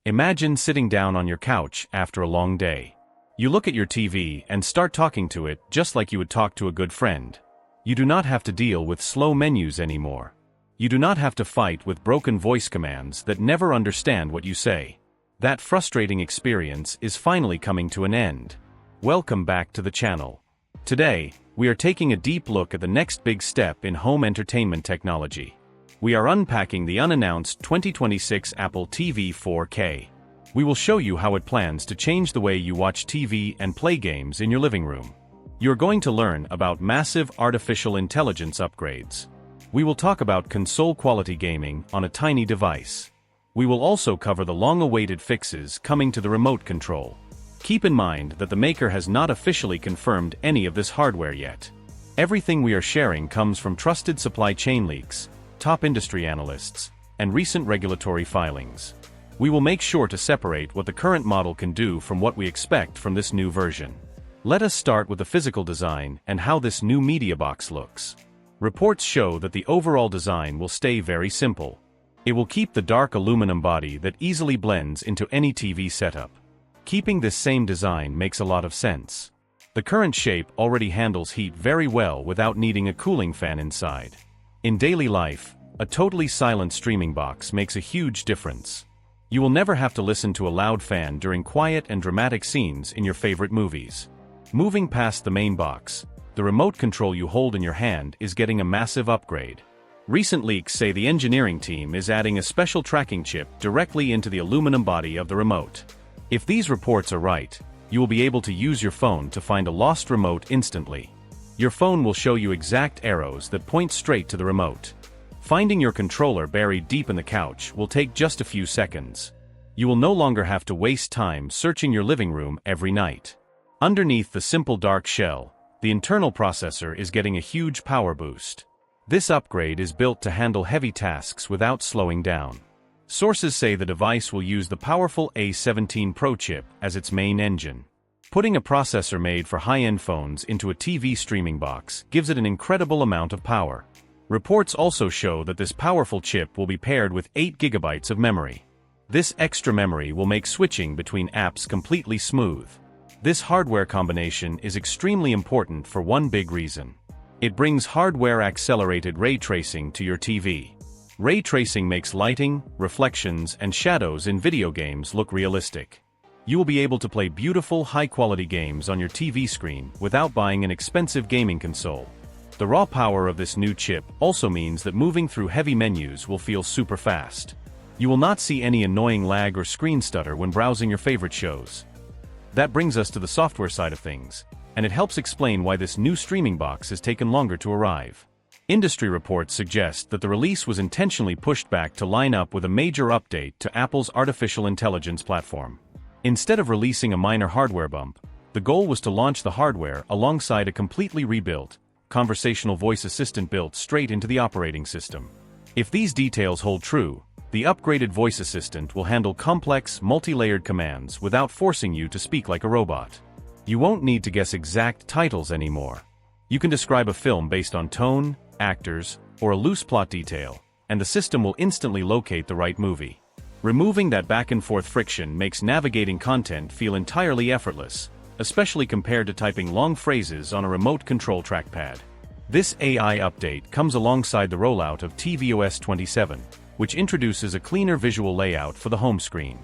Imagine sitting down on your couch after a long day. You look at your TV and start talking to it just like you would talk to a good friend. You do not have to deal with slow menus anymore. You do not have to fight with broken voice commands that never understand what you say. That frustrating experience is finally coming to an end. Welcome back to the channel. Today, we are taking a deep look at the next big step in home entertainment technology. We are unpacking the unannounced 2026 Apple TV 4K. We will show you how it plans to change the way you watch TV and play games in your living room. You're going to learn about massive artificial intelligence upgrades. We will talk about console-quality gaming on a tiny device. We will also cover the long-awaited fixes coming to the remote control. Keep in mind that the maker has not officially confirmed any of this hardware yet. Everything we are sharing comes from trusted supply chain leaks, top industry analysts, and recent regulatory filings. We will make sure to separate what the current model can do from what we expect from this new version. Let us start with the physical design and how this new media box looks. Reports show that the overall design will stay very simple. It will keep the dark aluminum body that easily blends into any TV setup. Keeping this same design makes a lot of sense. The current shape already handles heat very well without needing a cooling fan inside. In daily life, a totally silent streaming box makes a huge difference. You will never have to listen to a loud fan during quiet and dramatic scenes in your favorite movies. Moving past the main box, the remote control you hold in your hand is getting a massive upgrade. Recent leaks say the engineering team is adding a special tracking chip directly into the aluminum body of the remote. If these reports are right, you will be able to use your phone to find a lost remote instantly. Your phone will show you exact arrows that point straight to the remote. Finding your controller buried deep in the couch will take just a few seconds. You will no longer have to waste time searching your living room every night. Underneath the simple dark shell, the internal processor is getting a huge power boost. This upgrade is built to handle heavy tasks without slowing down. Sources say the device will use the powerful A17 Pro chip as its main engine. Putting a processor made for high-end phones into a TV streaming box gives it an incredible amount of power. Reports also show that this powerful chip will be paired with 8 GB of memory. This extra memory will make switching between apps completely smooth. This hardware combination is extremely important for one big reason. It brings hardware-accelerated ray tracing to your TV. Ray tracing makes lighting, reflections, and shadows in video games look realistic. You will be able to play beautiful, high-quality games on your TV screen without buying an expensive gaming console. The raw power of this new chip also means that moving through heavy menus will feel super fast. You will not see any annoying lag or screen stutter when browsing your favorite shows. That brings us to the software side of things, and it helps explain why this new streaming box has taken longer to arrive. Industry reports suggest that the release was intentionally pushed back to line up with a major update to Apple's artificial intelligence platform. Instead of releasing a minor hardware bump, the goal was to launch the hardware alongside a completely rebuilt, conversational voice assistant built straight into the operating system. If these details hold true, the upgraded voice assistant will handle complex, multi-layered commands without forcing you to speak like a robot. You won't need to guess exact titles anymore. You can describe a film based on tone, actors, or a loose plot detail, and the system will instantly locate the right movie. Removing that back-and-forth friction makes navigating content feel entirely effortless, especially compared to typing long phrases on a remote control trackpad. This AI update comes alongside the rollout of tvOS 27, which introduces a cleaner visual layout for the home screen.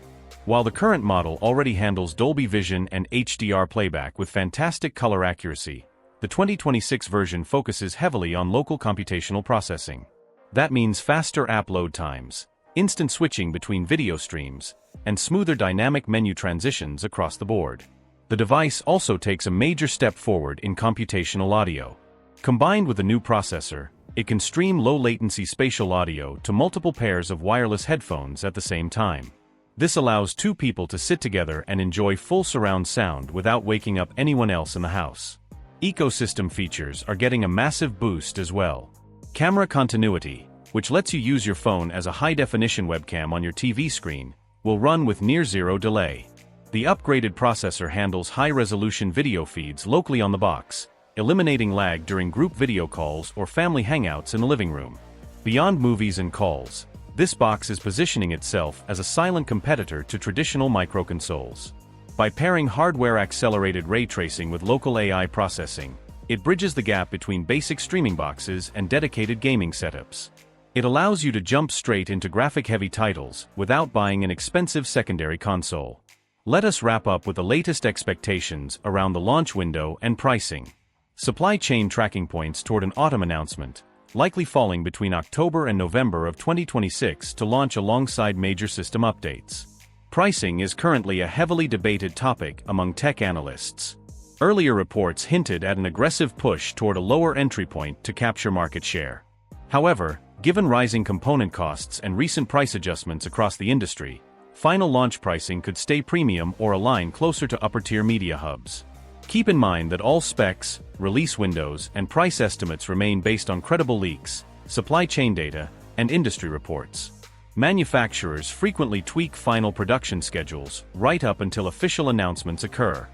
While the current model already handles Dolby Vision and HDR playback with fantastic color accuracy, the 2026 version focuses heavily on local computational processing. That means faster app load times, instant switching between video streams, and smoother dynamic menu transitions across the board. The device also takes a major step forward in computational audio. Combined with the new processor, it can stream low-latency spatial audio to multiple pairs of wireless headphones at the same time. This allows two people to sit together and enjoy full surround sound without waking up anyone else in the house. Ecosystem features are getting a massive boost as well. Camera continuity, which lets you use your phone as a high-definition webcam on your TV screen, will run with near-zero delay. The upgraded processor handles high-resolution video feeds locally on the box, eliminating lag during group video calls or family hangouts in the living room. Beyond movies and calls, This box is positioning itself as a silent competitor to traditional microconsoles. By pairing hardware-accelerated ray tracing with local AI processing, it bridges the gap between basic streaming boxes and dedicated gaming setups. It allows you to jump straight into graphic-heavy titles without buying an expensive secondary console. Let us wrap up with the latest expectations around the launch window and pricing. Supply chain tracking points toward an autumn announcement, likely falling between October and November of 2026 to launch alongside major system updates. Pricing is currently a heavily debated topic among tech analysts. Earlier reports hinted at an aggressive push toward a lower entry point to capture market share. However, given rising component costs and recent price adjustments across the industry, final launch pricing could stay premium or align closer to upper-tier media hubs. Keep in mind that all specs, release windows, and price estimates remain based on credible leaks, supply chain data, and industry reports. Manufacturers frequently tweak final production schedules right up until official announcements occur.